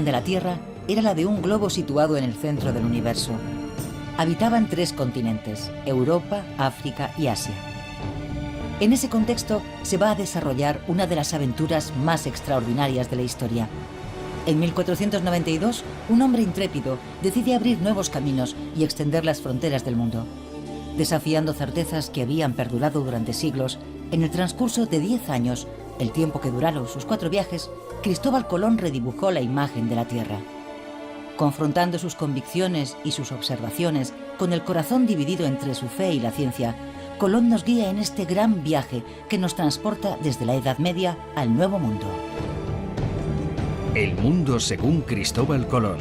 de la Tierra era la de un globo situado en el centro del universo. Habitaban 3 continentes, Europa, África y Asia. En ese contexto se va a desarrollar una de las aventuras más extraordinarias de la historia. En 1492, un hombre intrépido decide abrir nuevos caminos y extender las fronteras del mundo. Desafiando certezas que habían perdurado durante siglos, en el transcurso de 10 años, el tiempo que duraron sus 4 viajes, Cristóbal Colón redibujó la imagen de la Tierra. Confrontando sus convicciones y sus observaciones con el corazón dividido entre su fe y la ciencia, Colón nos guía en este gran viaje que nos transporta desde la Edad Media al Nuevo Mundo. El mundo según Cristóbal Colón.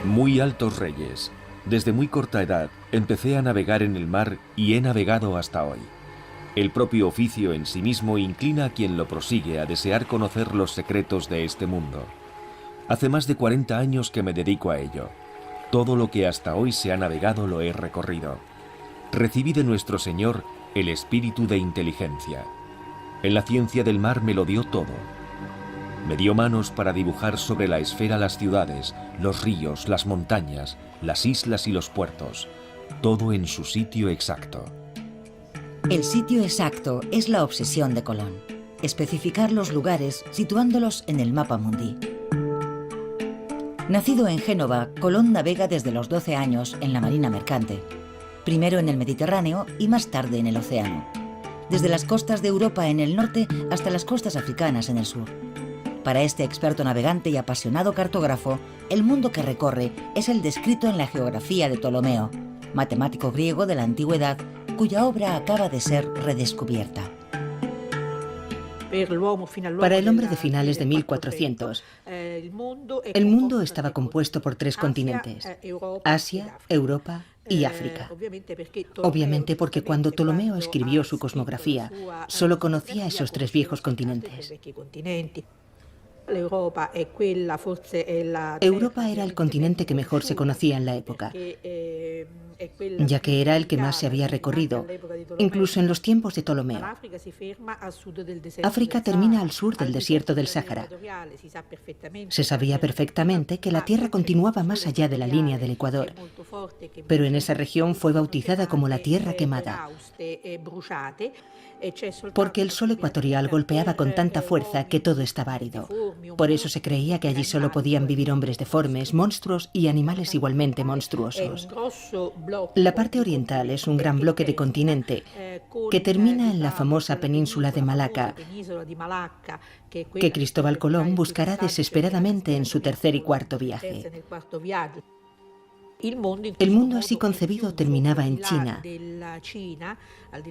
Muy altos reyes. Desde muy corta edad empecé a navegar en el mar y he navegado hasta hoy. El propio oficio en sí mismo inclina a quien lo prosigue a desear conocer los secretos de este mundo. Hace más de 40 años que me dedico a ello. Todo lo que hasta hoy se ha navegado lo he recorrido. Recibí de nuestro Señor el espíritu de inteligencia. En la ciencia del mar me lo dio todo. Me dio manos para dibujar sobre la esfera las ciudades, los ríos, las montañas, las islas y los puertos, todo en su sitio exacto. El sitio exacto es la obsesión de Colón. Especificar los lugares situándolos en el mapa mundi. Nacido en Génova, Colón navega desde los 12 años en la marina mercante. Primero en el Mediterráneo y más tarde en el océano. Desde las costas de Europa en el norte hasta las costas africanas en el sur. Para este experto navegante y apasionado cartógrafo, el mundo que recorre es el descrito en la geografía de Ptolomeo, matemático griego de la antigüedad, cuya obra acaba de ser redescubierta. Para el hombre de finales de 1400, el mundo estaba compuesto por 3 continentes, Asia, Europa y África. Obviamente porque cuando Ptolomeo escribió su cosmografía, solo conocía esos 3 viejos continentes. Europa era el continente que mejor se conocía en la época, ya que era el que más se había recorrido, incluso en los tiempos de Ptolomeo. África termina al sur del desierto del Sáhara. Se sabía perfectamente que la Tierra continuaba más allá de la línea del Ecuador, pero en esa región fue bautizada como la Tierra Quemada, porque el sol ecuatorial golpeaba con tanta fuerza que todo estaba árido. Por eso se creía que allí solo podían vivir hombres deformes, monstruos y animales igualmente monstruosos. La parte oriental es un gran bloque de continente que termina en la famosa península de Malaca, que Cristóbal Colón buscará desesperadamente en su tercer y cuarto viaje. El mundo así concebido terminaba en China,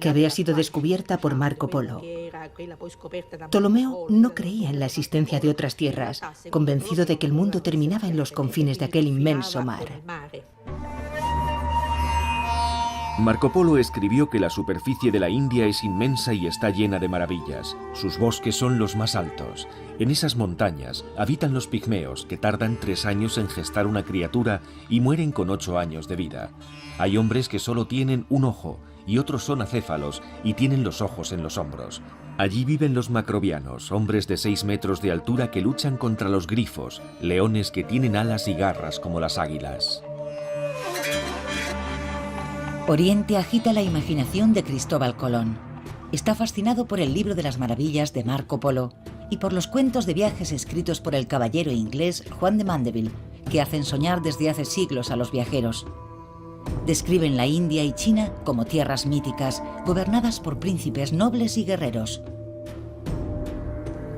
que había sido descubierta por Marco Polo. Ptolomeo no creía en la existencia de otras tierras, convencido de que el mundo terminaba en los confines de aquel inmenso mar. Marco Polo escribió que la superficie de la India es inmensa y está llena de maravillas. Sus bosques son los más altos. En esas montañas habitan los pigmeos, que tardan 3 años en gestar una criatura y mueren con 8 años de vida. Hay hombres que solo tienen un ojo y otros son acéfalos y tienen los ojos en los hombros. Allí viven los macrobianos, hombres de 6 metros de altura que luchan contra los grifos, leones que tienen alas y garras como las águilas. Oriente agita la imaginación de Cristóbal Colón. Está fascinado por el libro de las maravillas de Marco Polo y por los cuentos de viajes escritos por el caballero inglés Juan de Mandeville, que hacen soñar desde hace siglos a los viajeros. Describen la India y China como tierras míticas, gobernadas por príncipes nobles y guerreros.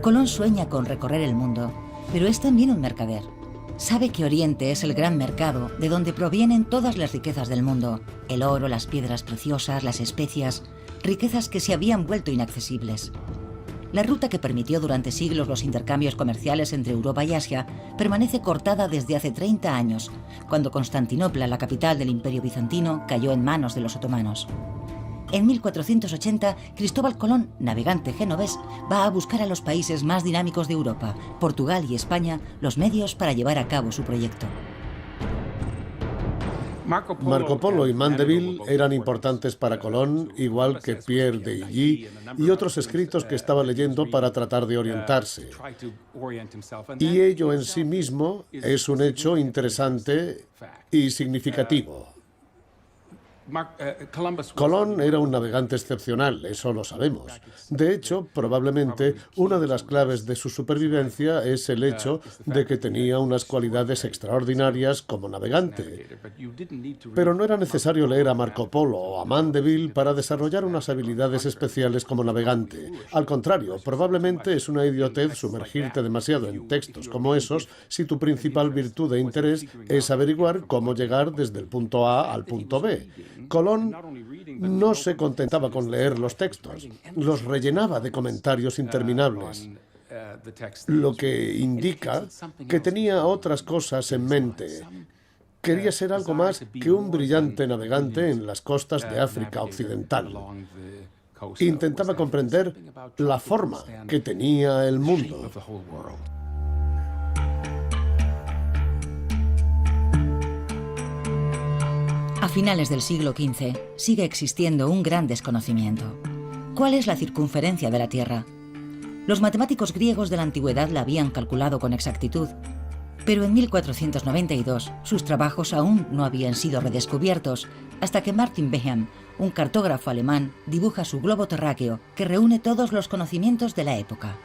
Colón sueña con recorrer el mundo, pero es también un mercader. Sabe que Oriente es el gran mercado de donde provienen todas las riquezas del mundo, el oro, las piedras preciosas, las especias, riquezas que se habían vuelto inaccesibles. La ruta que permitió durante siglos los intercambios comerciales entre Europa y Asia permanece cortada desde hace 30 años, cuando Constantinopla, la capital del Imperio Bizantino, cayó en manos de los otomanos. En 1480, Cristóbal Colón, navegante genovés, va a buscar a los países más dinámicos de Europa, Portugal y España, los medios para llevar a cabo su proyecto. Marco Polo y Mandeville eran importantes para Colón, igual que Pierre de Illy y otros escritos que estaba leyendo para tratar de orientarse. Y ello en sí mismo es un hecho interesante y significativo. Colón era un navegante excepcional, eso lo sabemos. De hecho, probablemente una de las claves de su supervivencia es el hecho de que tenía unas cualidades extraordinarias como navegante. Pero no era necesario leer a Marco Polo o a Mandeville para desarrollar unas habilidades especiales como navegante. Al contrario, probablemente es una idiotez sumergirte demasiado en textos como esos si tu principal virtud e interés es averiguar cómo llegar desde el punto A al punto B. Colón no se contentaba con leer los textos, los rellenaba de comentarios interminables, lo que indica que tenía otras cosas en mente. Quería ser algo más que un brillante navegante en las costas de África Occidental. Intentaba comprender la forma que tenía el mundo. A finales del siglo XV sigue existiendo un gran desconocimiento. ¿Cuál es la circunferencia de la Tierra? Los matemáticos griegos de la antigüedad la habían calculado con exactitud, pero en 1492 sus trabajos aún no habían sido redescubiertos hasta que Martin Behem, un cartógrafo alemán, dibuja su globo terráqueo que reúne todos los conocimientos de la época.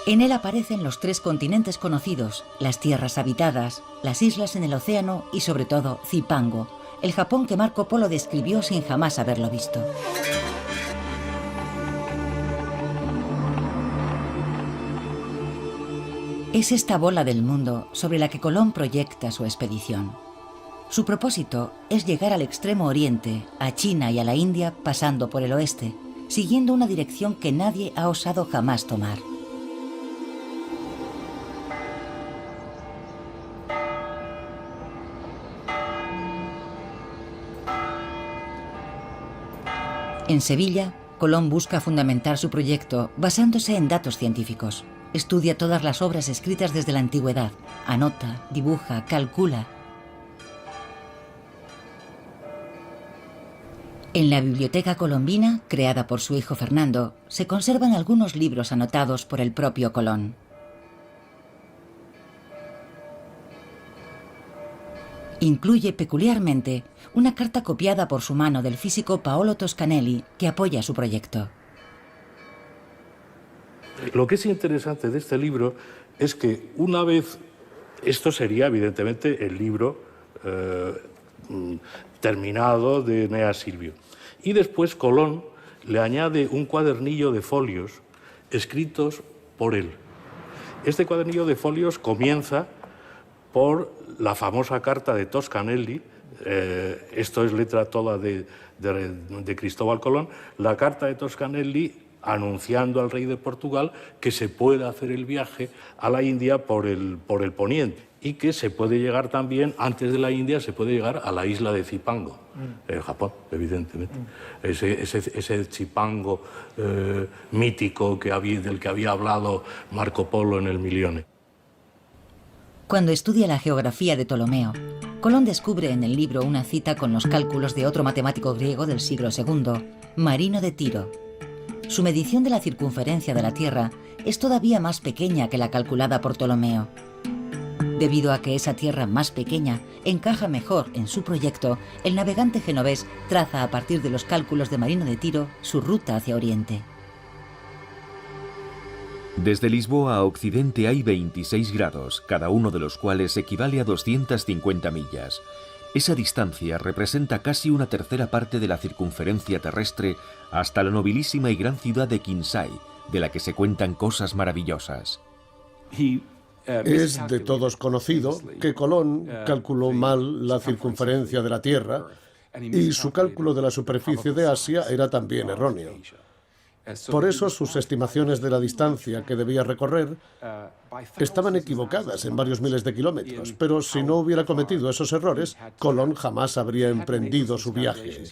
En él aparecen los 3 continentes conocidos, las tierras habitadas, las islas en el océano y sobre todo Zipango, el Japón que Marco Polo describió sin jamás haberlo visto. Es esta bola del mundo sobre la que Colón proyecta su expedición. Su propósito es llegar al extremo oriente, a China y a la India pasando por el oeste, siguiendo una dirección que nadie ha osado jamás tomar. En Sevilla, Colón busca fundamentar su proyecto basándose en datos científicos. Estudia todas las obras escritas desde la antigüedad, anota, dibuja, calcula. En la Biblioteca Colombina, creada por su hijo Fernando, se conservan algunos libros anotados por el propio Colón. Incluye peculiarmente una carta copiada por su mano del físico Paolo Toscanelli que apoya su proyecto. Lo que es interesante de este libro es que una vez, esto sería evidentemente el libro terminado de Eneas Silvio, y después Colón le añade un cuadernillo de folios escritos por él. Este cuadernillo de folios comienza por la famosa carta de Toscanelli, esto es letra toda de Cristóbal Colón, la carta de Toscanelli anunciando al rey de Portugal que se puede hacer el viaje a la India por el poniente y que se puede llegar también, antes de la India, se puede llegar a la isla de Zipango, en Japón, evidentemente. Ese Zipango mítico del que había hablado Marco Polo en el Milione. Cuando estudia la geografía de Ptolomeo, Colón descubre en el libro una cita con los cálculos de otro matemático griego del siglo II, Marino de Tiro. Su medición de la circunferencia de la Tierra es todavía más pequeña que la calculada por Ptolomeo. Debido a que esa tierra más pequeña encaja mejor en su proyecto, el navegante genovés traza a partir de los cálculos de Marino de Tiro su ruta hacia Oriente. Desde Lisboa a Occidente hay 26 grados, cada uno de los cuales equivale a 250 millas. Esa distancia representa casi una tercera parte de la circunferencia terrestre hasta la nobilísima y gran ciudad de Kinsay, de la que se cuentan cosas maravillosas. Es de todos conocido que Colón calculó mal la circunferencia de la Tierra y su cálculo de la superficie de Asia era también erróneo. Por eso sus estimaciones de la distancia que debía recorrer estaban equivocadas en varios miles de kilómetros, pero si no hubiera cometido esos errores, Colón jamás habría emprendido su viaje.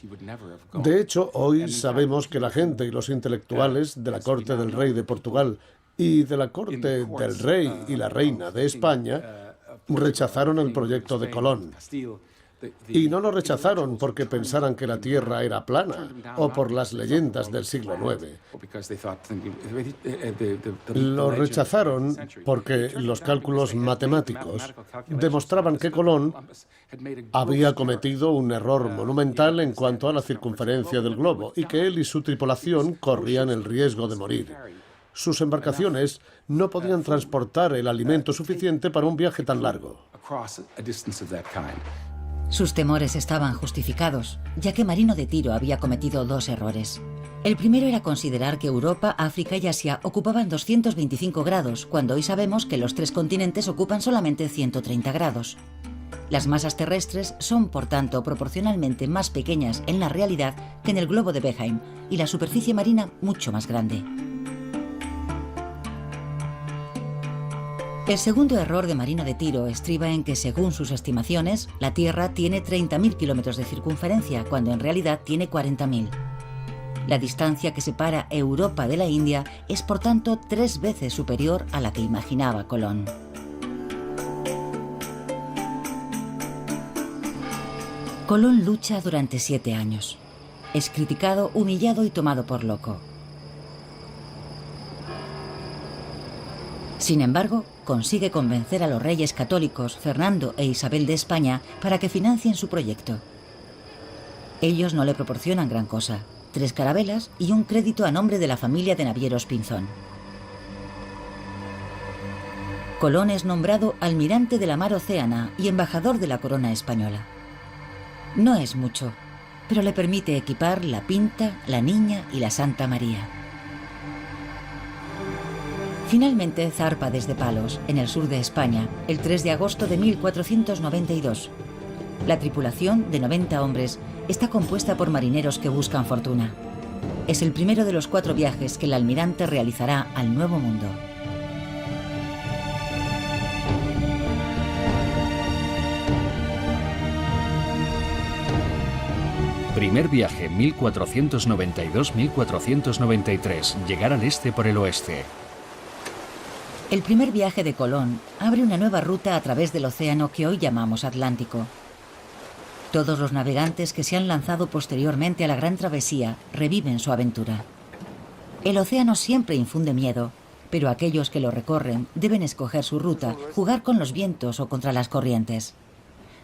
De hecho, hoy sabemos que la gente y los intelectuales de la corte del rey de Portugal y de la corte del rey y la reina de España rechazaron el proyecto de Colón. Y no lo rechazaron porque pensaran que la Tierra era plana o por las leyendas del siglo IX. Lo rechazaron porque los cálculos matemáticos demostraban que Colón había cometido un error monumental en cuanto a la circunferencia del globo y que él y su tripulación corrían el riesgo de morir. Sus embarcaciones no podían transportar el alimento suficiente para un viaje tan largo. Sus temores estaban justificados, ya que Marino de Tiro había cometido dos errores. El primero era considerar que Europa, África y Asia ocupaban 225 grados, cuando hoy sabemos que los tres continentes ocupan solamente 130 grados. Las masas terrestres son, por tanto, proporcionalmente más pequeñas en la realidad que en el globo de Behaim, y la superficie marina mucho más grande. El segundo error de Marino de Tiro estriba en que, según sus estimaciones, la Tierra tiene 30.000 kilómetros de circunferencia, cuando en realidad tiene 40.000. La distancia que separa Europa de la India es, por tanto, 3 veces superior a la que imaginaba Colón. Colón lucha durante 7 años. Es criticado, humillado y tomado por loco. Sin embargo, consigue convencer a los reyes católicos Fernando e Isabel de España para que financien su proyecto. Ellos no le proporcionan gran cosa: 3 carabelas y un crédito a nombre de la familia de navieros Pinzón. Colón es nombrado almirante de la mar Océana y embajador de la corona española. No es mucho, pero le permite equipar la Pinta, la Niña y la Santa María. Finalmente zarpa desde Palos, en el sur de España, el 3 de agosto de 1492. La tripulación, de 90 hombres, está compuesta por marineros que buscan fortuna. Es el primero de los 4 viajes que el almirante realizará al Nuevo Mundo. Primer viaje, 1492-1493. Llegar al este por el oeste. El primer viaje de Colón abre una nueva ruta a través del océano que hoy llamamos Atlántico. Todos los navegantes que se han lanzado posteriormente a la gran travesía reviven su aventura. El océano siempre infunde miedo, pero aquellos que lo recorren deben escoger su ruta, jugar con los vientos o contra las corrientes.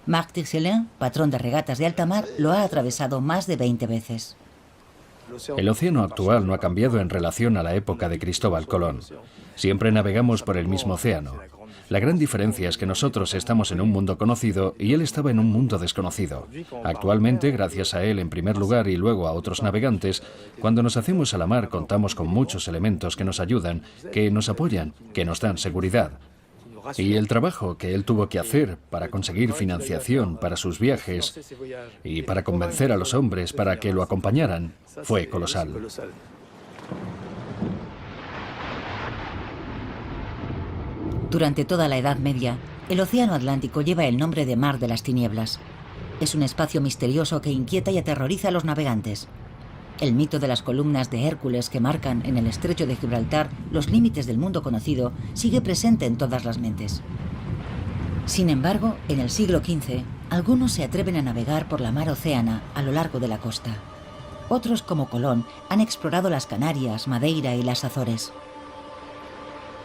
Marc Tixelin, patrón de regatas de alta mar, lo ha atravesado más de 20 veces. El océano actual no ha cambiado en relación a la época de Cristóbal Colón. Siempre navegamos por el mismo océano. La gran diferencia es que nosotros estamos en un mundo conocido y él estaba en un mundo desconocido. Actualmente, gracias a él en primer lugar y luego a otros navegantes, cuando nos hacemos a la mar contamos con muchos elementos que nos ayudan, que nos apoyan, que nos dan seguridad. Y el trabajo que él tuvo que hacer para conseguir financiación para sus viajes y para convencer a los hombres para que lo acompañaran fue colosal. Durante toda la Edad Media, el Océano Atlántico lleva el nombre de Mar de las Tinieblas. Es un espacio misterioso que inquieta y aterroriza a los navegantes. El mito de las columnas de Hércules que marcan en el estrecho de Gibraltar los límites del mundo conocido sigue presente en todas las mentes. Sin embargo, en el siglo XV, algunos se atreven a navegar por la mar Océana a lo largo de la costa. Otros, como Colón, han explorado las Canarias, Madeira y las Azores.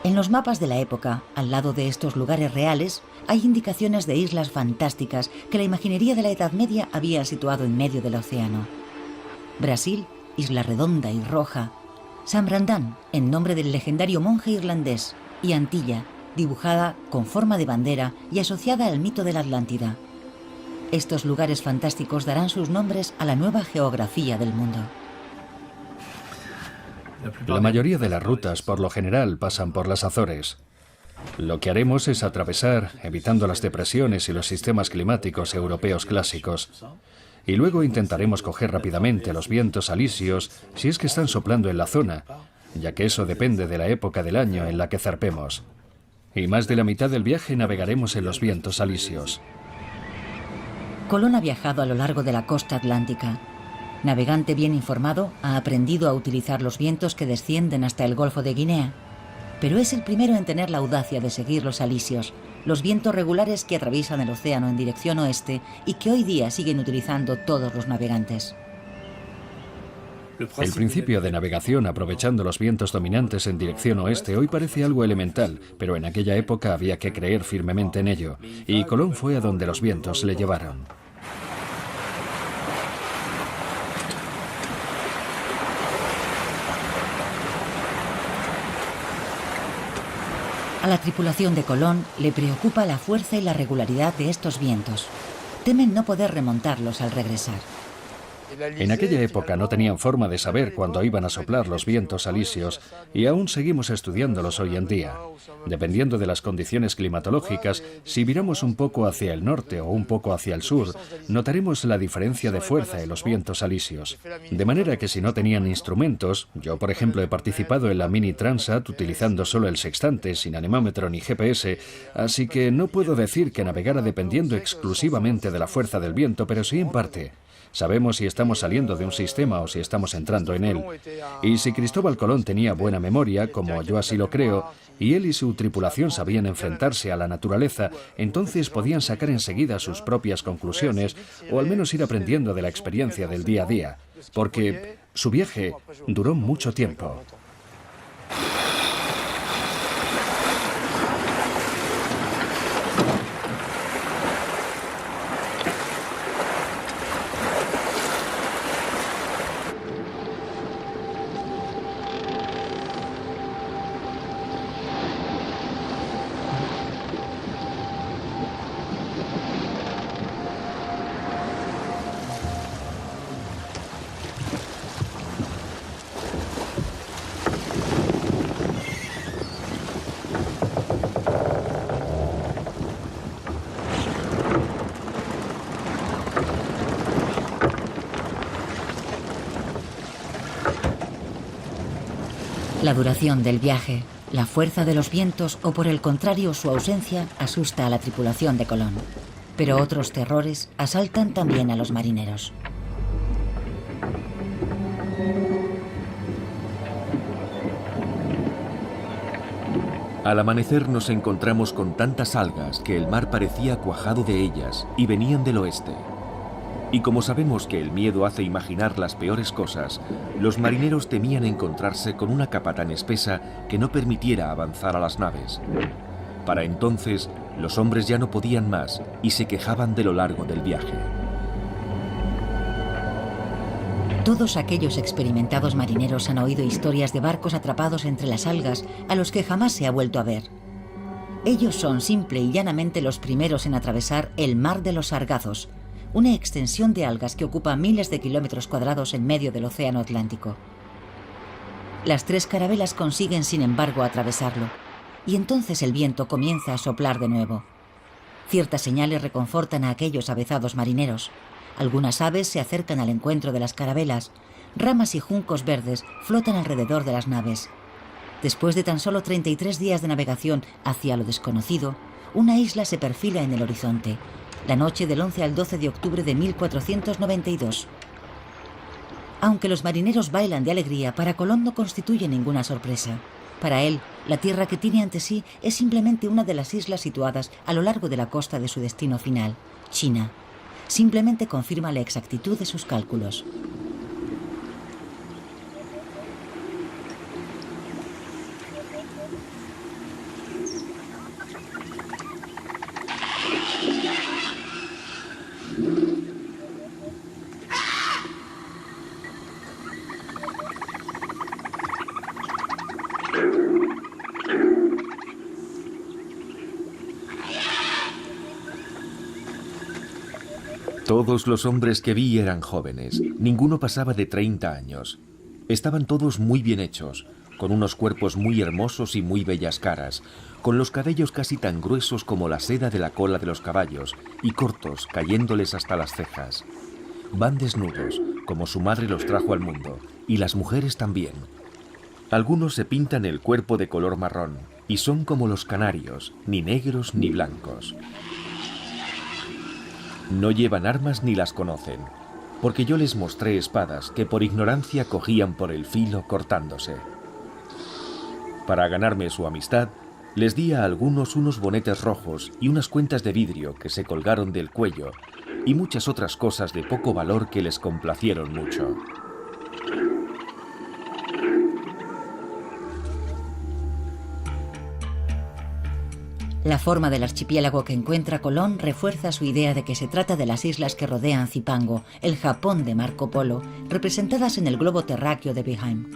En los mapas de la época, al lado de estos lugares reales, hay indicaciones de islas fantásticas que la imaginería de la Edad Media había situado en medio del océano. Brasil, Isla Redonda y Roja, San Brandán, en nombre del legendario monje irlandés, y Antilla, dibujada con forma de bandera y asociada al mito de la Atlántida. Estos lugares fantásticos darán sus nombres a la nueva geografía del mundo. La mayoría de las rutas, por lo general, pasan por las Azores. Lo que haremos es atravesar, evitando las depresiones y los sistemas climáticos europeos clásicos. Y luego intentaremos coger rápidamente los vientos alisios si es que están soplando en la zona, ya que eso depende de la época del año en la que zarpemos. Y más de la mitad del viaje navegaremos en los vientos alisios. Colón ha viajado a lo largo de la costa atlántica. Navegante bien informado, ha aprendido a utilizar los vientos que descienden hasta el Golfo de Guinea. Pero es el primero en tener la audacia de seguir los alisios, los vientos regulares que atraviesan el océano en dirección oeste y que hoy día siguen utilizando todos los navegantes. El principio de navegación aprovechando los vientos dominantes en dirección oeste hoy parece algo elemental, pero en aquella época había que creer firmemente en ello, y Colón fue a donde los vientos le llevaron. A la tripulación de Colón le preocupa la fuerza y la regularidad de estos vientos. Temen no poder remontarlos al regresar. En aquella época no tenían forma de saber cuándo iban a soplar los vientos alisios y aún seguimos estudiándolos hoy en día. Dependiendo de las condiciones climatológicas, si viramos un poco hacia el norte o un poco hacia el sur, notaremos la diferencia de fuerza en los vientos alisios. De manera que si no tenían instrumentos, yo por ejemplo he participado en la Mini Transat utilizando solo el sextante, sin anemómetro ni GPS, así que no puedo decir que navegara dependiendo exclusivamente de la fuerza del viento, pero sí en parte. Sabemos si estamos saliendo de un sistema o si estamos entrando en él. Y si Cristóbal Colón tenía buena memoria, como yo así lo creo, y él y su tripulación sabían enfrentarse a la naturaleza, entonces podían sacar enseguida sus propias conclusiones o al menos ir aprendiendo de la experiencia del día a día, porque su viaje duró mucho tiempo. La duración del viaje, la fuerza de los vientos o por el contrario su ausencia asusta a la tripulación de Colón. Pero otros terrores asaltan también a los marineros. Al amanecer nos encontramos con tantas algas que el mar parecía cuajado de ellas y venían del oeste. Y como sabemos que el miedo hace imaginar las peores cosas, los marineros temían encontrarse con una capa tan espesa que no permitiera avanzar a las naves. Para entonces, los hombres ya no podían más y se quejaban de lo largo del viaje. Todos aquellos experimentados marineros han oído historias de barcos atrapados entre las algas a los que jamás se ha vuelto a ver. Ellos son simple y llanamente los primeros en atravesar el Mar de los Sargazos, una extensión de algas que ocupa miles de kilómetros cuadrados en medio del Océano Atlántico. Las tres carabelas consiguen, sin embargo, atravesarlo, y entonces el viento comienza a soplar de nuevo. Ciertas señales reconfortan a aquellos avezados marineros. Algunas aves se acercan al encuentro de las carabelas, ramas y juncos verdes flotan alrededor de las naves. Después de tan solo 33 días de navegación hacia lo desconocido, una isla se perfila en el horizonte, la noche del 11 al 12 de octubre de 1492. Aunque los marineros bailan de alegría, para Colón no constituye ninguna sorpresa. Para él, la tierra que tiene ante sí es simplemente una de las islas situadas a lo largo de la costa de su destino final, China. Simplemente confirma la exactitud de sus cálculos. Todos los hombres que vi eran jóvenes, ninguno pasaba de 30 años. Estaban todos muy bien hechos, con unos cuerpos muy hermosos y muy bellas caras, con los cabellos casi tan gruesos como la seda de la cola de los caballos y cortos, cayéndoles hasta las cejas. van desnudos, como su madre los trajo al mundo, y las mujeres también. Algunos se pintan el cuerpo de color marrón, y son como los canarios, ni negros ni blancos. No llevan armas ni las conocen, porque yo les mostré espadas que por ignorancia cogían por el filo cortándose. Para ganarme su amistad, les di a algunos unos bonetes rojos y unas cuentas de vidrio que se colgaron del cuello, y muchas otras cosas de poco valor que les complacieron mucho. La forma del archipiélago que encuentra Colón refuerza su idea de que se trata de las islas que rodean Zipango, el Japón de Marco Polo, representadas en el globo terráqueo de Behaim.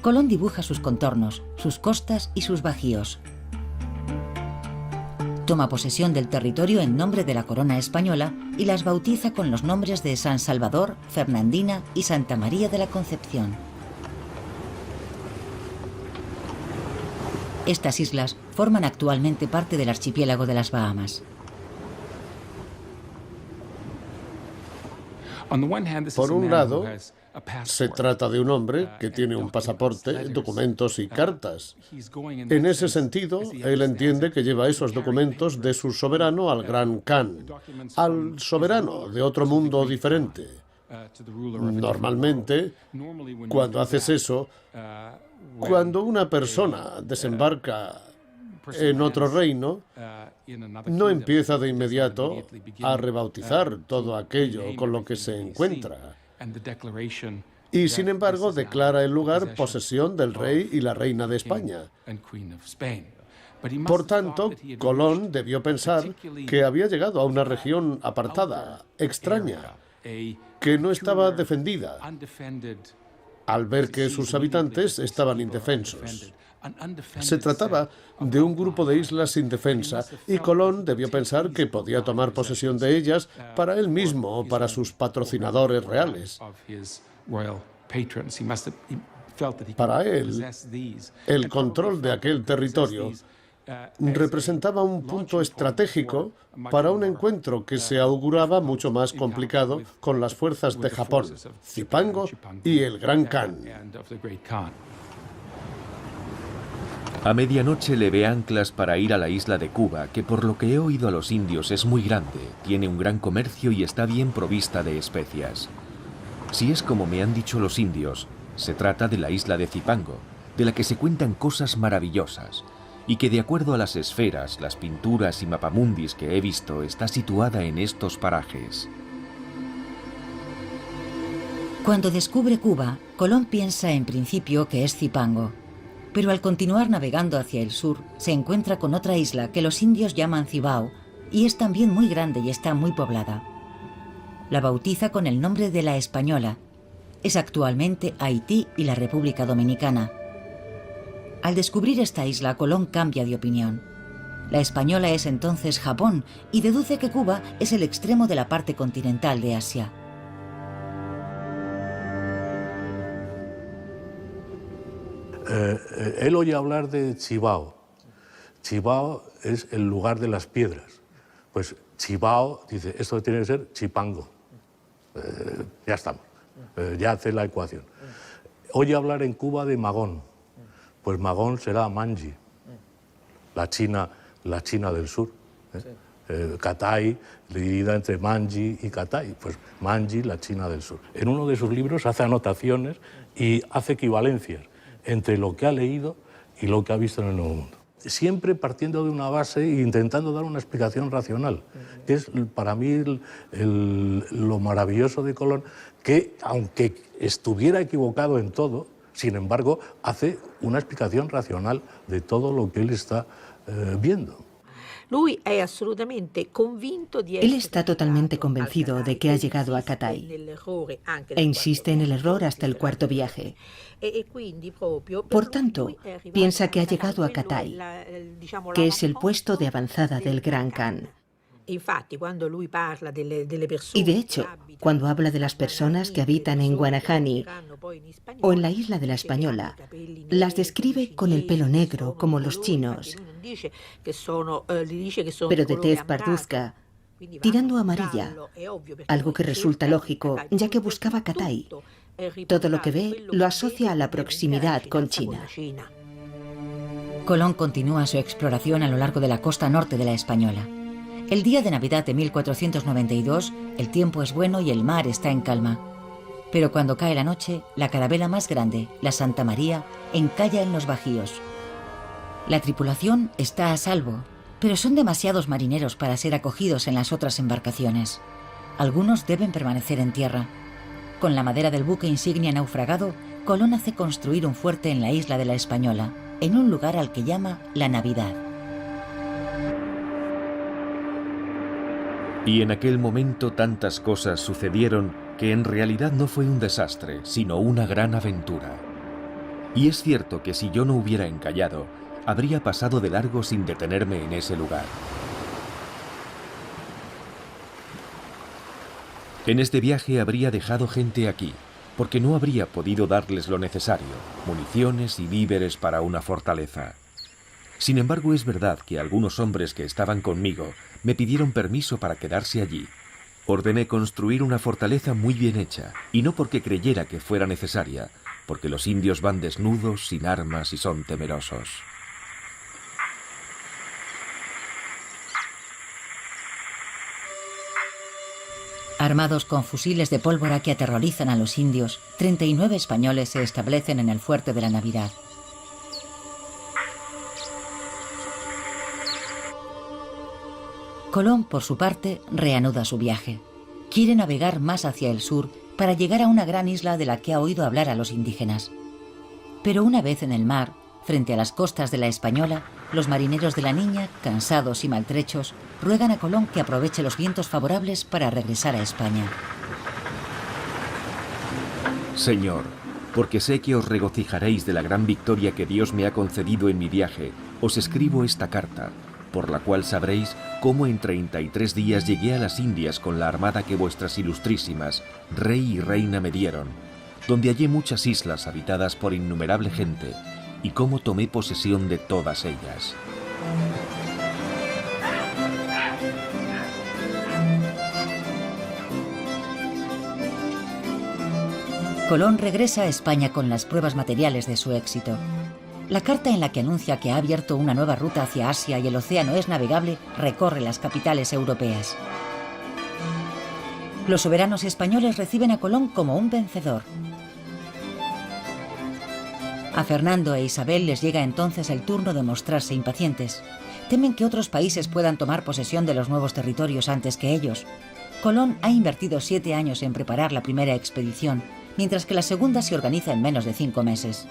Colón dibuja sus contornos, sus costas y sus bajíos. Toma posesión del territorio en nombre de la corona española y las bautiza con los nombres de San Salvador, Fernandina y Santa María de la Concepción. Estas islas forman actualmente parte del archipiélago de las Bahamas. Por un lado, se trata de un hombre que tiene un pasaporte, documentos y cartas. En ese sentido, él entiende que lleva esos documentos de su soberano al Gran Khan, al soberano de otro mundo diferente. Normalmente, cuando haces eso, cuando una persona desembarca en otro reino, no empieza de inmediato a rebautizar todo aquello con lo que se encuentra. Y sin embargo declara el lugar posesión del rey y la reina de España. Por tanto, Colón debió pensar que había llegado a una región apartada, extraña, que no estaba defendida, al ver que sus habitantes estaban indefensos. Se trataba de un grupo de islas sin defensa y Colón debió pensar que podía tomar posesión de ellas para él mismo o para sus patrocinadores reales. Para él, el control de aquel territorio representaba un punto estratégico para un encuentro que se auguraba mucho más complicado con las fuerzas de Japón, Zipango y el Gran Khan. A medianoche levé anclas para ir a la isla de Cuba, que por lo que he oído a los indios es muy grande, tiene un gran comercio y está bien provista de especias. Si es como me han dicho los indios, se trata de la isla de Zipango, de la que se cuentan cosas maravillosas, y que de acuerdo a las esferas, las pinturas y mapamundis que he visto, está situada en estos parajes. Cuando descubre Cuba, Colón piensa en principio que es Zipango. Pero al continuar navegando hacia el sur, se encuentra con otra isla que los indios llaman Cibao, y es también muy grande y está muy poblada. La bautiza con el nombre de La Española. Es actualmente Haití y la República Dominicana. Al descubrir esta isla, Colón cambia de opinión. La Española es entonces Japón y deduce que Cuba es el extremo de la parte continental de Asia. Él oye hablar de Cibao. Cibao es el lugar de las piedras. Pues Cibao, dice, esto tiene que ser Chipango. Ya estamos, ya hace la ecuación. Oye hablar en Cuba de Magón. Pues Magón será Manji, la China del sur. Catay, dividida entre Manji y Catay. Pues Manji, la China del sur. En uno de sus libros hace anotaciones y hace equivalencias entre lo que ha leído y lo que ha visto en el Nuevo Mundo. Siempre partiendo de una base e intentando dar una explicación racional, que es para mí lo maravilloso de Colón, que aunque estuviera equivocado en todo, sin embargo, hace una explicación racional de todo lo que él está viendo. Él está totalmente convencido de que ha llegado a Catay e insiste en el error hasta el cuarto viaje. Por tanto, piensa que ha llegado a Catay, que es el puesto de avanzada del Gran Khan. Y de hecho, cuando habla de las personas que habitan en Guanahani o en la isla de la Española, las describe con el pelo negro, como los chinos. Pero de tez parduzca, tirando a amarilla, algo que resulta lógico, ya que buscaba Cathay. Todo lo que ve lo asocia a la proximidad con China. Colón continúa su exploración a lo largo de la costa norte de la Española. El día de Navidad de 1492, el tiempo es bueno y el mar está en calma. Pero cuando cae la noche, la carabela más grande, la Santa María, encalla en los bajíos. La tripulación está a salvo, pero son demasiados marineros para ser acogidos en las otras embarcaciones. Algunos deben permanecer en tierra. Con la madera del buque insignia naufragado, Colón hace construir un fuerte en la isla de la Española, en un lugar al que llama La Navidad. Y en aquel momento tantas cosas sucedieron que en realidad no fue un desastre, sino una gran aventura. Y es cierto que si yo no hubiera encallado, habría pasado de largo sin detenerme en ese lugar. En este viaje habría dejado gente aquí, porque no habría podido darles lo necesario, municiones y víveres para una fortaleza. Sin embargo, es verdad que algunos hombres que estaban conmigo me pidieron permiso para quedarse allí. Ordené construir una fortaleza muy bien hecha, y no porque creyera que fuera necesaria, porque los indios van desnudos, sin armas y son temerosos. Armados con fusiles de pólvora que aterrorizan a los indios, 39 españoles se establecen en el fuerte de la Navidad. Colón, por su parte, reanuda su viaje. Quiere navegar más hacia el sur para llegar a una gran isla de la que ha oído hablar a los indígenas. Pero una vez en el mar, frente a las costas de la Española, los marineros de la Niña, cansados y maltrechos, ruegan a Colón que aproveche los vientos favorables para regresar a España. Señor, porque sé que os regocijaréis de la gran victoria que Dios me ha concedido en mi viaje, os escribo esta carta, por la cual sabréis cómo en 33 días llegué a las Indias con la armada que vuestras ilustrísimas, rey y reina, me dieron, donde hallé muchas islas habitadas por innumerable gente, y cómo tomé posesión de todas ellas. Colón regresa a España con las pruebas materiales de su éxito. La carta en la que anuncia que ha abierto una nueva ruta hacia Asia y el océano es navegable recorre las capitales europeas. Los soberanos españoles reciben a Colón como un vencedor. A Fernando e Isabel les llega entonces el turno de mostrarse impacientes. Temen que otros países puedan tomar posesión de los nuevos territorios antes que ellos. Colón ha invertido 7 años en preparar la primera expedición, mientras que la segunda se organiza en menos de 5 meses.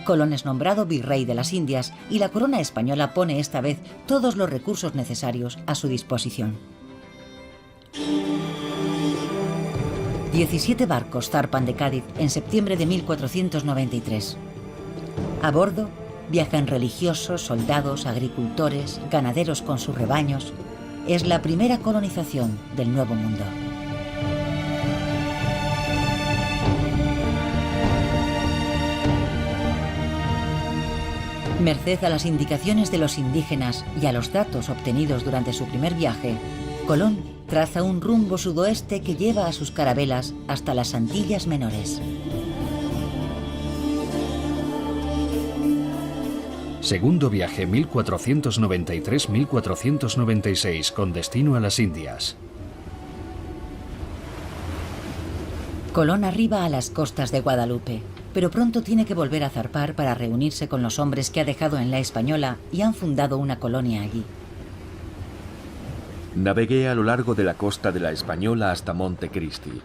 Colón es nombrado virrey de las Indias y la corona española pone esta vez todos los recursos necesarios a su disposición. 17 barcos zarpan de Cádiz en septiembre de 1493. A bordo viajan religiosos, soldados, agricultores, ganaderos con sus rebaños. Es la primera colonización del Nuevo Mundo. Merced a las indicaciones de los indígenas y a los datos obtenidos durante su primer viaje, Colón traza un rumbo sudoeste que lleva a sus carabelas hasta las Antillas Menores. Segundo viaje 1493-1496 con destino a las Indias. Colón arriba a las costas de Guadalupe, pero pronto tiene que volver a zarpar para reunirse con los hombres que ha dejado en la Española y han fundado una colonia allí. Navegué a lo largo de la costa de la Española hasta Montecristi.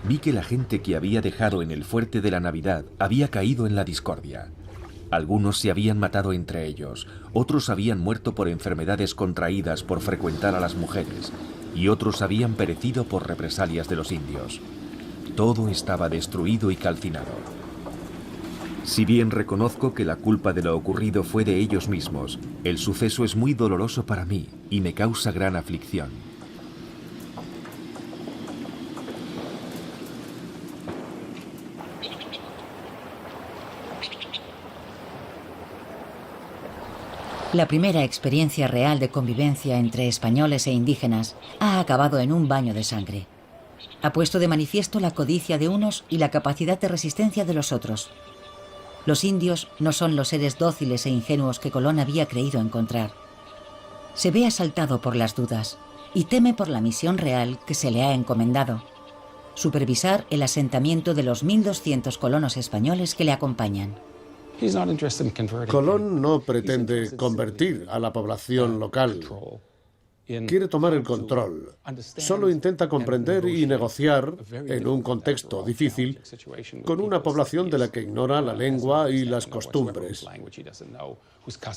Vi que la gente que había dejado en el fuerte de la Navidad había caído en la discordia. Algunos se habían matado entre ellos, otros habían muerto por enfermedades contraídas por frecuentar a las mujeres, y otros habían perecido por represalias de los indios. Todo estaba destruido y calcinado. Si bien reconozco que la culpa de lo ocurrido fue de ellos mismos, el suceso es muy doloroso para mí y me causa gran aflicción. La primera experiencia real de convivencia entre españoles e indígenas ha acabado en un baño de sangre. Ha puesto de manifiesto la codicia de unos y la capacidad de resistencia de los otros. Los indios no son los seres dóciles e ingenuos que Colón había creído encontrar. Se ve asaltado por las dudas y teme por la misión real que se le ha encomendado: supervisar el asentamiento de los 1.200 colonos españoles que le acompañan. Colón no pretende convertir a la población local. Quiere tomar el control. Solo intenta comprender y negociar, en un contexto difícil, con una población de la que ignora la lengua y las costumbres,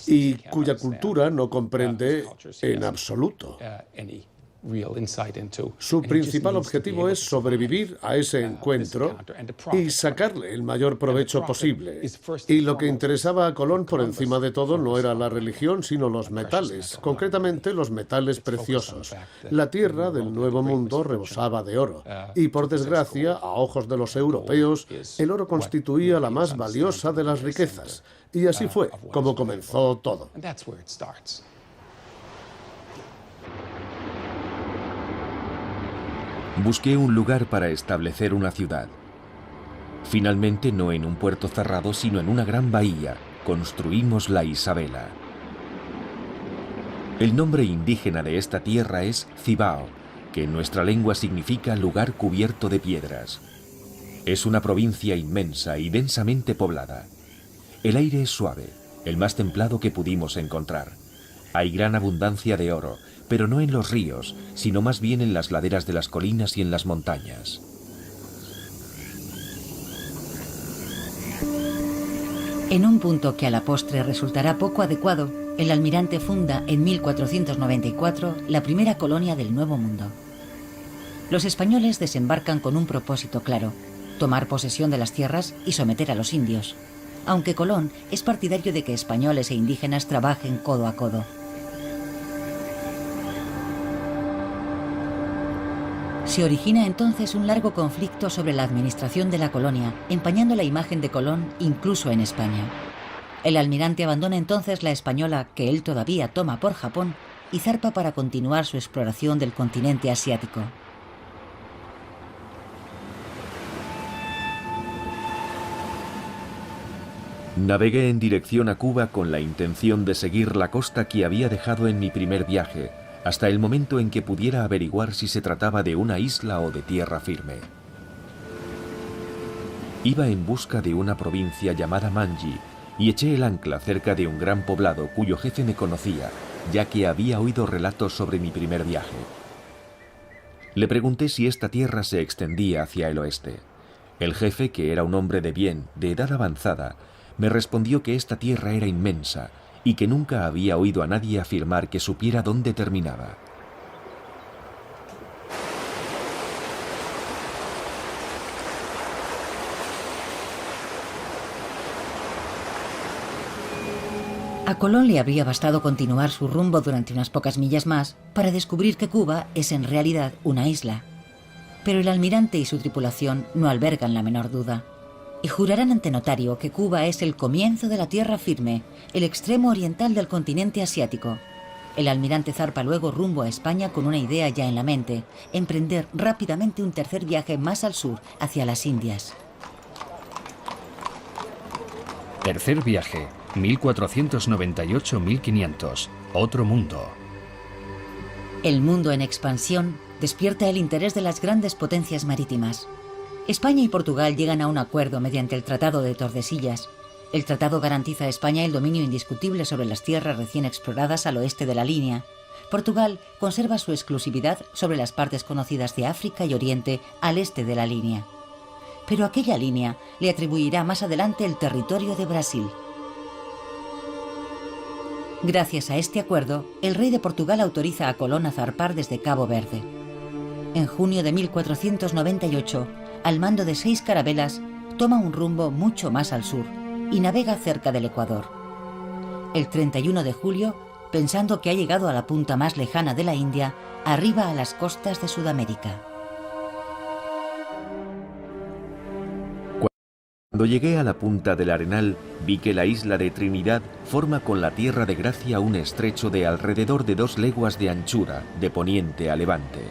y cuya cultura no comprende en absoluto. Su principal objetivo es sobrevivir a ese encuentro y sacarle el mayor provecho posible. Y lo que interesaba a Colón por encima de todo no era la religión, sino los metales, concretamente los metales preciosos. La tierra del Nuevo Mundo rebosaba de oro, y por desgracia, a ojos de los europeos, el oro constituía la más valiosa de las riquezas. Y así fue como comenzó todo. Busqué un lugar para establecer una ciudad. Finalmente, no en un puerto cerrado, sino en una gran bahía, construimos la Isabela. El nombre indígena de esta tierra es Cibao, que en nuestra lengua significa lugar cubierto de piedras. Es una provincia inmensa y densamente poblada. El aire es suave, el más templado que pudimos encontrar. Hay gran abundancia de oro, pero no en los ríos, sino más bien en las laderas de las colinas y en las montañas. En un punto que a la postre resultará poco adecuado, el almirante funda en 1494 la primera colonia del Nuevo Mundo. Los españoles desembarcan con un propósito claro: tomar posesión de las tierras y someter a los indios, aunque Colón es partidario de que españoles e indígenas trabajen codo a codo. Se origina entonces un largo conflicto sobre la administración de la colonia, empañando la imagen de Colón incluso en España. El almirante abandona entonces la española que él todavía toma por Japón y zarpa para continuar su exploración del continente asiático. Navegué en dirección a Cuba con la intención de seguir la costa que había dejado en mi primer viaje, hasta el momento en que pudiera averiguar si se trataba de una isla o de tierra firme. Iba en busca de una provincia llamada Manji y eché el ancla cerca de un gran poblado cuyo jefe me conocía, ya que había oído relatos sobre mi primer viaje. Le pregunté si esta tierra se extendía hacia el oeste. El jefe, que era un hombre de bien, de edad avanzada, me respondió que esta tierra era inmensa y que nunca había oído a nadie afirmar que supiera dónde terminaba. A Colón le habría bastado continuar su rumbo durante unas pocas millas más para descubrir que Cuba es en realidad una isla. Pero el almirante y su tripulación no albergan la menor duda, y jurarán ante notario que Cuba es el comienzo de la tierra firme, el extremo oriental del continente asiático. El almirante zarpa luego rumbo a España con una idea ya en la mente: emprender rápidamente un tercer viaje más al sur, hacia las Indias. Tercer viaje, 1498-1500, otro mundo. El mundo en expansión despierta el interés de las grandes potencias marítimas. España y Portugal llegan a un acuerdo mediante el Tratado de Tordesillas. El tratado garantiza a España el dominio indiscutible sobre las tierras recién exploradas al oeste de la línea. Portugal conserva su exclusividad sobre las partes conocidas de África y Oriente al este de la línea. Pero aquella línea le atribuirá más adelante el territorio de Brasil. Gracias a este acuerdo, el rey de Portugal autoriza a Colón a zarpar desde Cabo Verde. En junio de 1498, al mando de 6 carabelas, toma un rumbo mucho más al sur y navega cerca del Ecuador. El 31 de julio, pensando que ha llegado a la punta más lejana de la India, arriba a las costas de Sudamérica. Cuando llegué a la punta del Arenal, vi que la isla de Trinidad forma con la Tierra de Gracia un estrecho de alrededor de 2 leguas de anchura, de poniente a levante.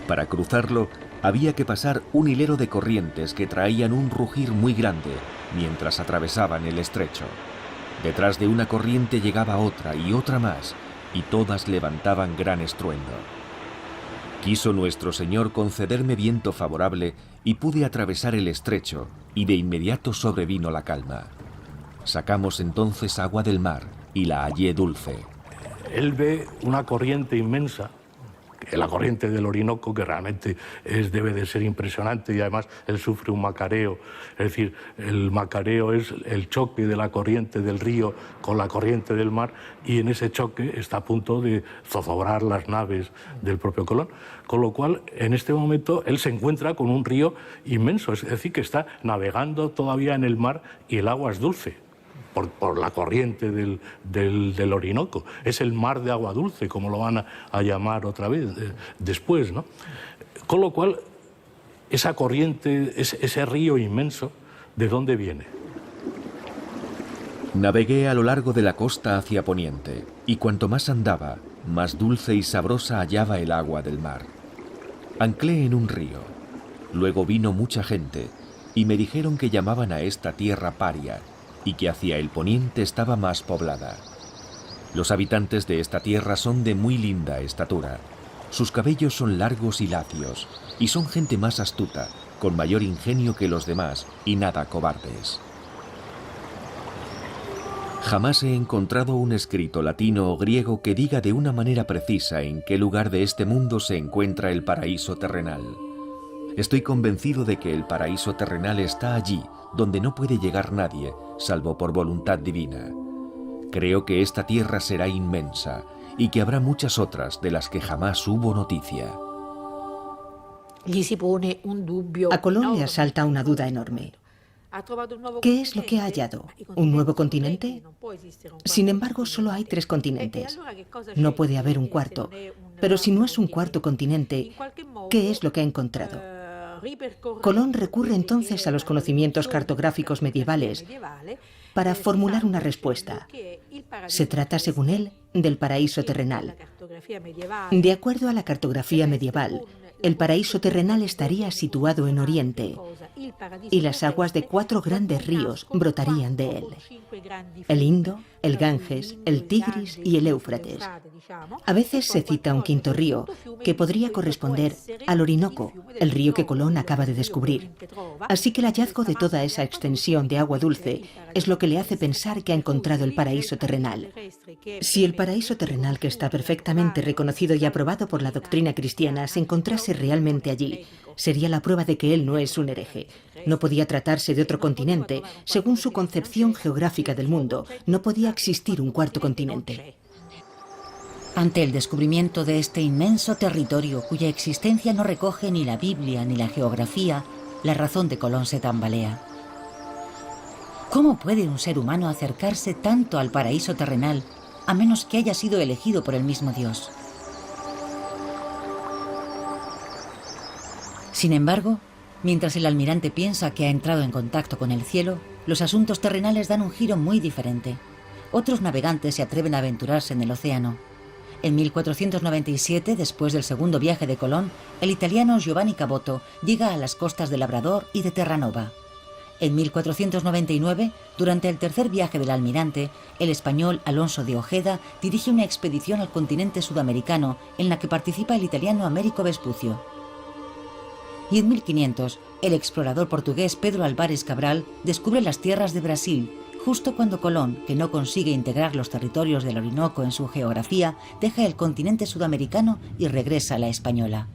Para cruzarlo, había que pasar un hilero de corrientes que traían un rugir muy grande mientras atravesaban el estrecho. Detrás de una corriente llegaba otra y otra más, y todas levantaban gran estruendo. Quiso nuestro Señor concederme viento favorable y pude atravesar el estrecho, y de inmediato sobrevino la calma. Sacamos entonces agua del mar y la hallé dulce. Él ve una corriente inmensa, la corriente del Orinoco, que realmente debe de ser impresionante, y además él sufre un macareo. Es decir, el macareo es el choque de la corriente del río con la corriente del mar, y en ese choque está a punto de zozobrar las naves del propio Colón. Con lo cual, en este momento, él se encuentra con un río inmenso, es decir, que está navegando todavía en el mar y el agua es dulce. Por la corriente del Orinoco. Es el mar de agua dulce, como lo van a llamar otra vez después, ¿no? Con lo cual, esa corriente, ese río inmenso, ¿de dónde viene? Navegué a lo largo de la costa hacia poniente, y cuanto más andaba, más dulce y sabrosa hallaba el agua del mar. Anclé en un río. Luego vino mucha gente, y me dijeron que llamaban a esta tierra Paria, y que hacia el poniente estaba más poblada. Los habitantes de esta tierra son de muy linda estatura. Sus cabellos son largos y lacios, y son gente más astuta, con mayor ingenio que los demás, y nada cobardes. Jamás he encontrado un escrito latino o griego que diga de una manera precisa en qué lugar de este mundo se encuentra el paraíso terrenal. Estoy convencido de que el paraíso terrenal está allí, donde no puede llegar nadie, salvo por voluntad divina. Creo que esta tierra será inmensa y que habrá muchas otras de las que jamás hubo noticia. A Colón le asalta una duda enorme. ¿Qué es lo que ha hallado? ¿Un nuevo continente? Sin embargo, solo hay 3 continentes. No puede haber un cuarto. Pero si no es un cuarto continente, ¿qué es lo que ha encontrado? Colón recurre entonces a los conocimientos cartográficos medievales para formular una respuesta. Se trata, según él, del paraíso terrenal. De acuerdo a la cartografía medieval, el paraíso terrenal estaría situado en Oriente y las aguas de 4 grandes ríos brotarían de él: el Indo, el Ganges, el Tigris y el Éufrates. A veces se cita un quinto río, que podría corresponder al Orinoco, el río que Colón acaba de descubrir. Así que el hallazgo de toda esa extensión de agua dulce es lo que le hace pensar que ha encontrado el paraíso terrenal. Si el paraíso terrenal, que está perfectamente reconocido y aprobado por la doctrina cristiana, se encontrase realmente allí, sería la prueba de que él no es un hereje. No podía tratarse de otro continente. Según su concepción geográfica del mundo, no podía existir un cuarto continente. Ante el descubrimiento de este inmenso territorio, cuya existencia no recoge ni la Biblia ni la geografía, la razón de Colón se tambalea. ¿Cómo puede un ser humano acercarse tanto al paraíso terrenal, a menos que haya sido elegido por el mismo Dios? Sin embargo, mientras el almirante piensa que ha entrado en contacto con el cielo, los asuntos terrenales dan un giro muy diferente. Otros navegantes se atreven a aventurarse en el océano. En 1497, después del segundo viaje de Colón, el italiano Giovanni Caboto llega a las costas de Labrador y de Terranova. En 1499, durante el tercer viaje del almirante, el español Alonso de Ojeda dirige una expedición al continente sudamericano en la que participa el italiano Américo Vespucio. Y en 1500, el explorador portugués Pedro Álvares Cabral descubre las tierras de Brasil, justo cuando Colón, que no consigue integrar los territorios del Orinoco en su geografía, deja el continente sudamericano y regresa a la española.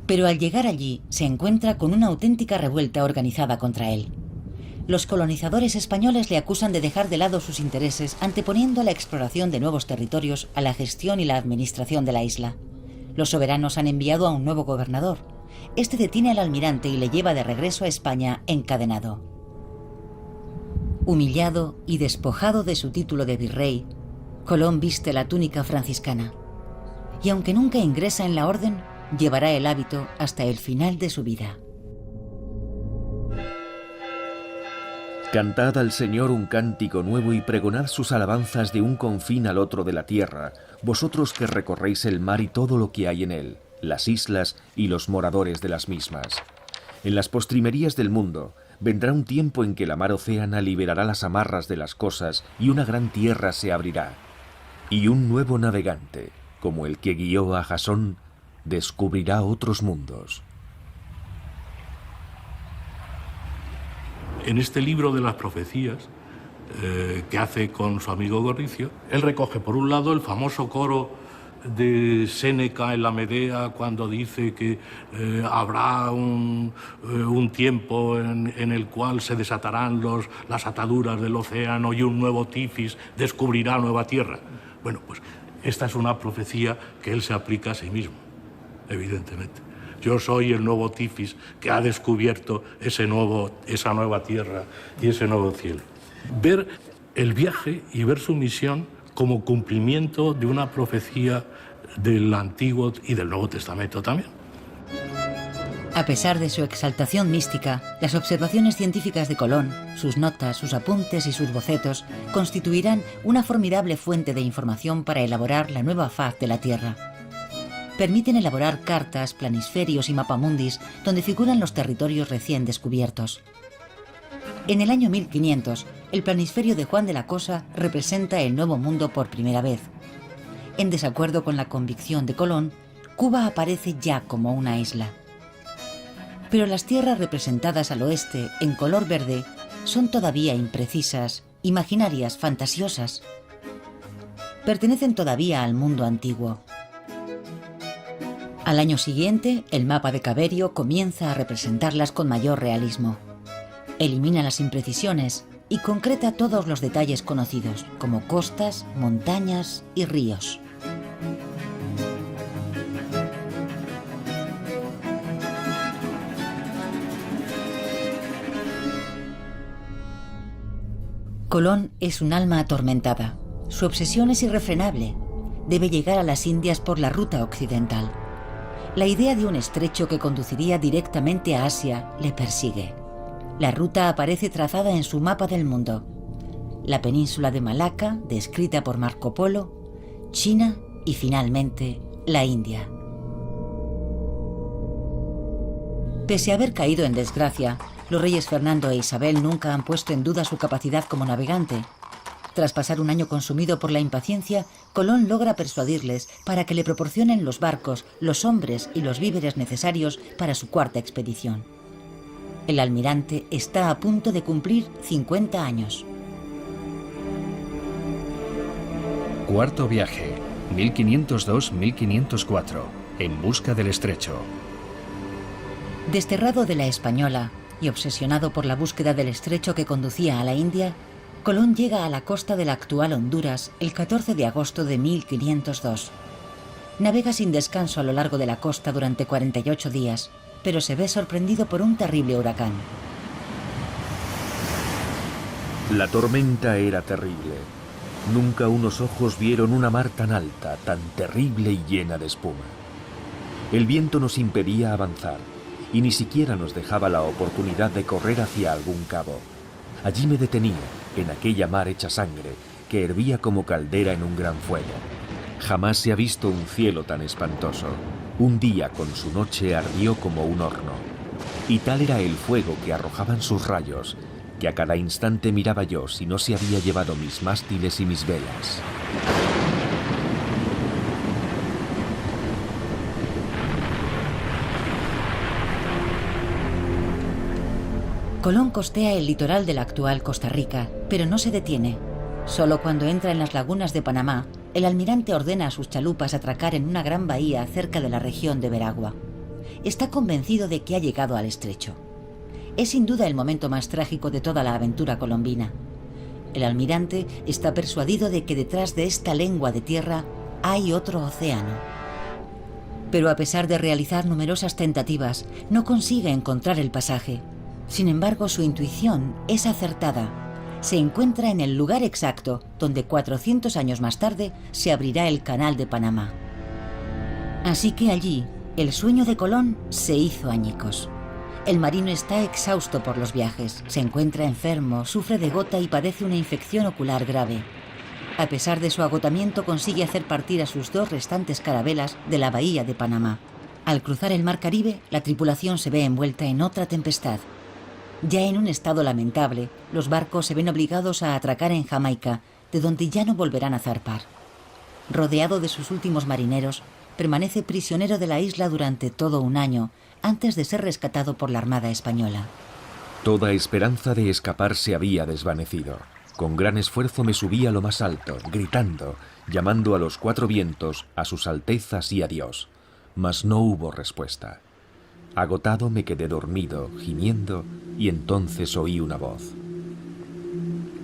Pero al llegar allí, se encuentra con una auténtica revuelta organizada contra él. Los colonizadores españoles le acusan de dejar de lado sus intereses, anteponiendo la exploración de nuevos territorios a la gestión y la administración de la isla. Los soberanos han enviado a un nuevo gobernador. Este detiene al almirante y le lleva de regreso a España encadenado. Humillado y despojado de su título de virrey, Colón viste la túnica franciscana. Y aunque nunca ingresa en la orden, llevará el hábito hasta el final de su vida. Cantad al Señor un cántico nuevo y pregonad sus alabanzas de un confín al otro de la tierra, vosotros que recorréis el mar y todo lo que hay en él, las islas y los moradores de las mismas. En las postrimerías del mundo vendrá un tiempo en que la mar océana liberará las amarras de las cosas y una gran tierra se abrirá. Y un nuevo navegante, como el que guió a Jasón, descubrirá otros mundos. En este libro de las profecías que hace con su amigo Gorricio, él recoge por un lado el famoso coro de Séneca en la Medea cuando dice que habrá un tiempo en el cual se desatarán las ataduras del océano y un nuevo Tifis descubrirá nueva tierra. Bueno, pues esta es una profecía que él se aplica a sí mismo, evidentemente. Yo soy el nuevo Tifis que ha descubierto esa nueva tierra y ese nuevo cielo. Ver el viaje y ver su misión como cumplimiento de una profecía del Antiguo y del Nuevo Testamento también. A pesar de su exaltación mística, las observaciones científicas de Colón, sus notas, sus apuntes y sus bocetos constituirán una formidable fuente de información para elaborar la nueva faz de la Tierra. Permiten elaborar cartas, planisferios y mapamundis donde figuran los territorios recién descubiertos. En el año 1500, el planisferio de Juan de la Cosa representa el Nuevo Mundo por primera vez. En desacuerdo con la convicción de Colón, Cuba aparece ya como una isla. Pero las tierras representadas al oeste, en color verde, son todavía imprecisas, imaginarias, fantasiosas. Pertenecen todavía al mundo antiguo. Al año siguiente, el mapa de Caberio comienza a representarlas con mayor realismo. Elimina las imprecisiones y concreta todos los detalles conocidos, como costas, montañas y ríos. Colón es un alma atormentada. Su obsesión es irrefrenable. Debe llegar a las Indias por la ruta occidental. La idea de un estrecho que conduciría directamente a Asia le persigue. La ruta aparece trazada en su mapa del mundo. La península de Malaca, descrita por Marco Polo, China y finalmente la India. Pese a haber caído en desgracia, los reyes Fernando e Isabel nunca han puesto en duda su capacidad como navegante. Tras pasar un año consumido por la impaciencia, Colón logra persuadirles para que le proporcionen los barcos, los hombres y los víveres necesarios para su cuarta expedición. El almirante está a punto de cumplir 50 años. Cuarto viaje, 1502-1504, en busca del estrecho. Desterrado de la Española y obsesionado por la búsqueda del estrecho que conducía a la India, Colón llega a la costa de la actual Honduras el 14 de agosto de 1502. Navega sin descanso a lo largo de la costa durante 48 días, pero se ve sorprendido por un terrible huracán. La tormenta era terrible. Nunca unos ojos vieron una mar tan alta, tan terrible y llena de espuma. El viento nos impedía avanzar y ni siquiera nos dejaba la oportunidad de correr hacia algún cabo. Allí me detenía, en aquella mar hecha sangre, que hervía como caldera en un gran fuego. Jamás se ha visto un cielo tan espantoso. Un día con su noche ardió como un horno. Y tal era el fuego que arrojaban sus rayos, que a cada instante miraba yo si no se había llevado mis mástiles y mis velas. Colón costea el litoral de la actual Costa Rica, pero no se detiene. Solo cuando entra en las lagunas de Panamá, el almirante ordena a sus chalupas atracar en una gran bahía cerca de la región de Veragua. Está convencido de que ha llegado al estrecho. Es sin duda el momento más trágico de toda la aventura colombina. El almirante está persuadido de que detrás de esta lengua de tierra hay otro océano. Pero a pesar de realizar numerosas tentativas, no consigue encontrar el pasaje. Sin embargo, su intuición es acertada. Se encuentra en el lugar exacto donde 400 años más tarde se abrirá el Canal de Panamá. Así que allí, el sueño de Colón se hizo añicos. El marino está exhausto por los viajes, se encuentra enfermo, sufre de gota y padece una infección ocular grave. A pesar de su agotamiento, consigue hacer partir a sus 2 restantes carabelas de la bahía de Panamá. Al cruzar el mar Caribe, la tripulación se ve envuelta en otra tempestad. Ya en un estado lamentable, los barcos se ven obligados a atracar en Jamaica, de donde ya no volverán a zarpar. Rodeado de sus últimos marineros, permanece prisionero de la isla durante todo un año, antes de ser rescatado por la Armada Española. Toda esperanza de escapar se había desvanecido. Con gran esfuerzo me subí a lo más alto, gritando, llamando a los 4 vientos, a sus altezas y a Dios. Mas no hubo respuesta. Agotado me quedé dormido, gimiendo, y entonces oí una voz.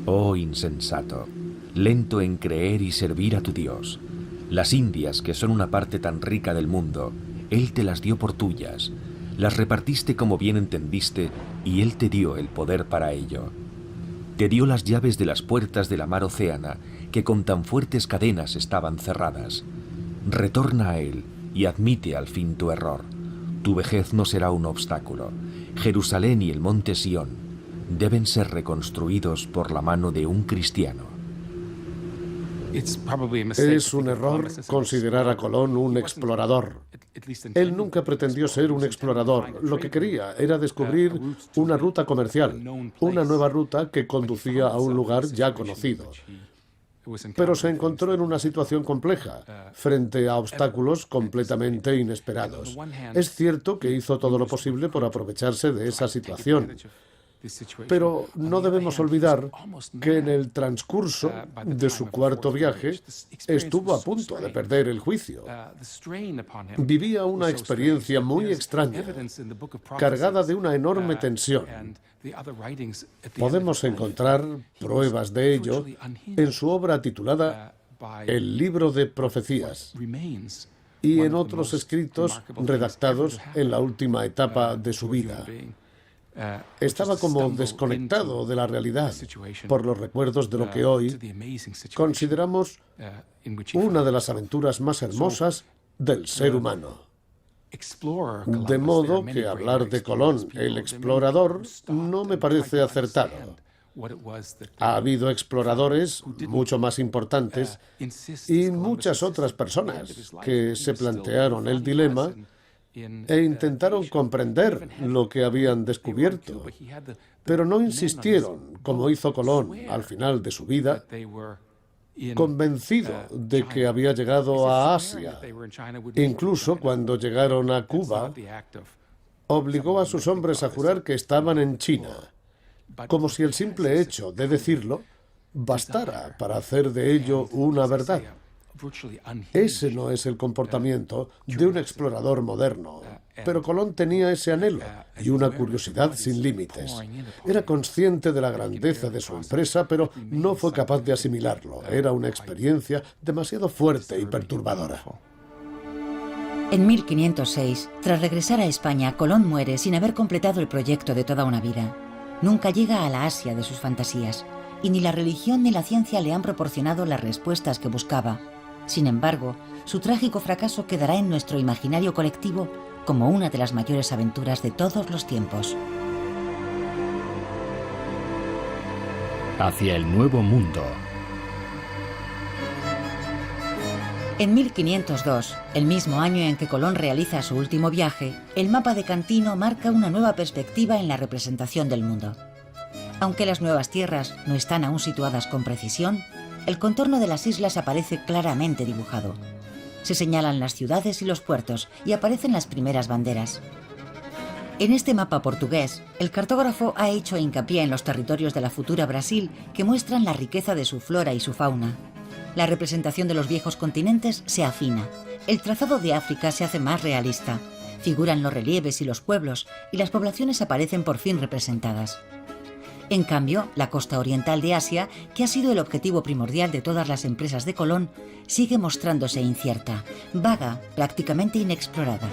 Oh insensato, lento en creer y servir a tu Dios. Las Indias, que son una parte tan rica del mundo, Él te las dio por tuyas. Las repartiste como bien entendiste, y Él te dio el poder para ello. Te dio las llaves de las puertas de la mar Océana, que con tan fuertes cadenas estaban cerradas. Retorna a Él y admite al fin tu error. Tu vejez no será un obstáculo. Jerusalén y el monte Sión deben ser reconstruidos por la mano de un cristiano. Es un error considerar a Colón un explorador. Él nunca pretendió ser un explorador. Lo que quería era descubrir una ruta comercial, una nueva ruta que conducía a un lugar ya conocido. Pero se encontró en una situación compleja, frente a obstáculos completamente inesperados. Es cierto que hizo todo lo posible por aprovecharse de esa situación. Pero no debemos olvidar que en el transcurso de su 4º viaje estuvo a punto de perder el juicio. Vivía una experiencia muy extraña, cargada de una enorme tensión. Podemos encontrar pruebas de ello en su obra titulada El libro de profecías y en otros escritos redactados en la última etapa de su vida. Estaba como desconectado de la realidad por los recuerdos de lo que hoy consideramos una de las aventuras más hermosas del ser humano. De modo que hablar de Colón, el explorador, no me parece acertado. Ha habido exploradores mucho más importantes y muchas otras personas que se plantearon el dilema e intentaron comprender lo que habían descubierto, pero no insistieron, como hizo Colón al final de su vida, convencido de que había llegado a Asia. Incluso cuando llegaron a Cuba, obligó a sus hombres a jurar que estaban en China, como si el simple hecho de decirlo bastara para hacer de ello una verdad. Ese no es el comportamiento de un explorador moderno, pero Colón tenía ese anhelo y una curiosidad sin límites. Era consciente de la grandeza de su empresa, pero no fue capaz de asimilarlo. Era una experiencia demasiado fuerte y perturbadora. En 1506, tras regresar a España, Colón muere sin haber completado el proyecto de toda una vida. Nunca llega a la Asia de sus fantasías, y ni la religión ni la ciencia le han proporcionado las respuestas que buscaba. Sin embargo, su trágico fracaso quedará en nuestro imaginario colectivo como una de las mayores aventuras de todos los tiempos. Hacia el Nuevo Mundo. En 1502, el mismo año en que Colón realiza su último viaje, el mapa de Cantino marca una nueva perspectiva en la representación del mundo. Aunque las nuevas tierras no están aún situadas con precisión, el contorno de las islas aparece claramente dibujado. Se señalan las ciudades y los puertos y aparecen las primeras banderas. En este mapa portugués, el cartógrafo ha hecho hincapié en los territorios de la futura Brasil que muestran la riqueza de su flora y su fauna. La representación de los viejos continentes se afina. El trazado de África se hace más realista. Figuran los relieves y los pueblos, y las poblaciones aparecen por fin representadas. En cambio, la costa oriental de Asia, que ha sido el objetivo primordial de todas las empresas de Colón, sigue mostrándose incierta, vaga, prácticamente inexplorada.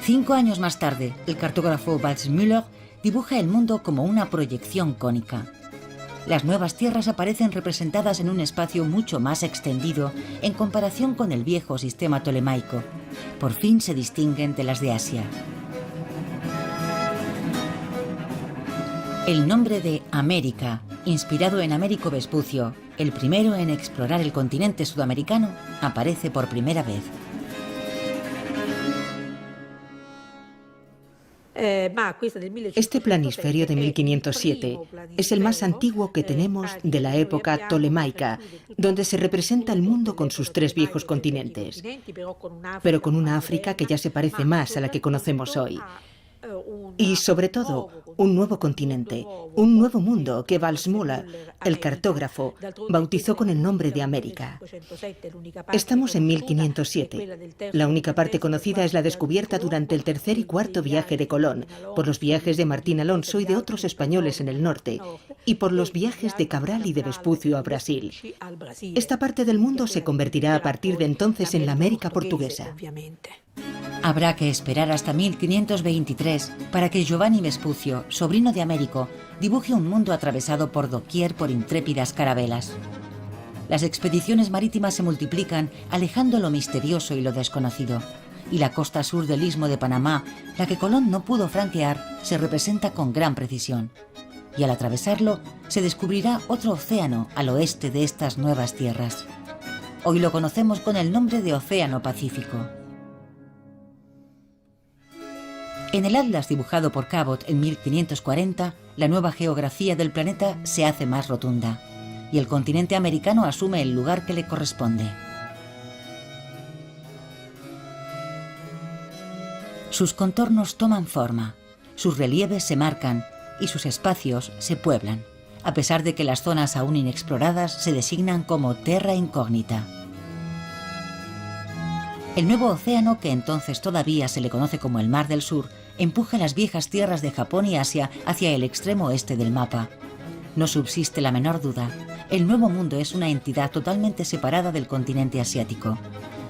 5 años más tarde, el cartógrafo Waldseemüller dibuja el mundo como una proyección cónica. Las nuevas tierras aparecen representadas en un espacio mucho más extendido en comparación con el viejo sistema tolemaico. Por fin se distinguen de las de Asia. El nombre de América, inspirado en Américo Vespucio, el primero en explorar el continente sudamericano, aparece por primera vez. Este planisferio de 1507 es el más antiguo que tenemos de la época tolemaica, donde se representa el mundo con sus 3 viejos continentes, pero con una África que ya se parece más a la que conocemos hoy. Y sobre todo, un nuevo continente, un nuevo mundo que Waldseemüller, el cartógrafo, bautizó con el nombre de América. Estamos en 1507. La única parte conocida es la descubierta durante el tercer y cuarto viaje de Colón, por los viajes de Martín Alonso y de otros españoles en el norte, y por los viajes de Cabral y de Vespucio a Brasil. Esta parte del mundo se convertirá a partir de entonces en la América portuguesa. Habrá que esperar hasta 1523 para que Giovanni Vespucio, sobrino de Américo, dibuje un mundo atravesado por doquier por intrépidas carabelas. Las expediciones marítimas se multiplican, alejando lo misterioso y lo desconocido. Y la costa sur del Istmo de Panamá, la que Colón no pudo franquear, se representa con gran precisión. Y al atravesarlo, se descubrirá otro océano al oeste de estas nuevas tierras. Hoy lo conocemos con el nombre de Océano Pacífico. En el atlas dibujado por Cabot en 1540, la nueva geografía del planeta se hace más rotunda y el continente americano asume el lugar que le corresponde. Sus contornos toman forma, sus relieves se marcan y sus espacios se pueblan, a pesar de que las zonas aún inexploradas se designan como terra incógnita. El nuevo océano, que entonces todavía se le conoce como el Mar del Sur, empuja las viejas tierras de Japón y Asia hacia el extremo oeste del mapa. No subsiste la menor duda, el Nuevo Mundo es una entidad totalmente separada del continente asiático.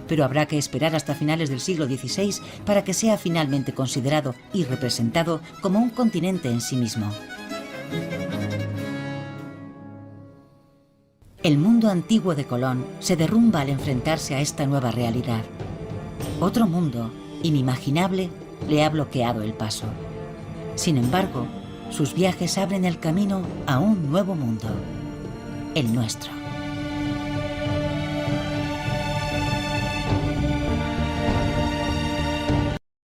Pero habrá que esperar hasta finales del siglo XVI para que sea finalmente considerado y representado como un continente en sí mismo. El mundo antiguo de Colón se derrumba al enfrentarse a esta nueva realidad. Otro mundo, inimaginable, le ha bloqueado el paso. Sin embargo, sus viajes abren el camino a un nuevo mundo, el nuestro.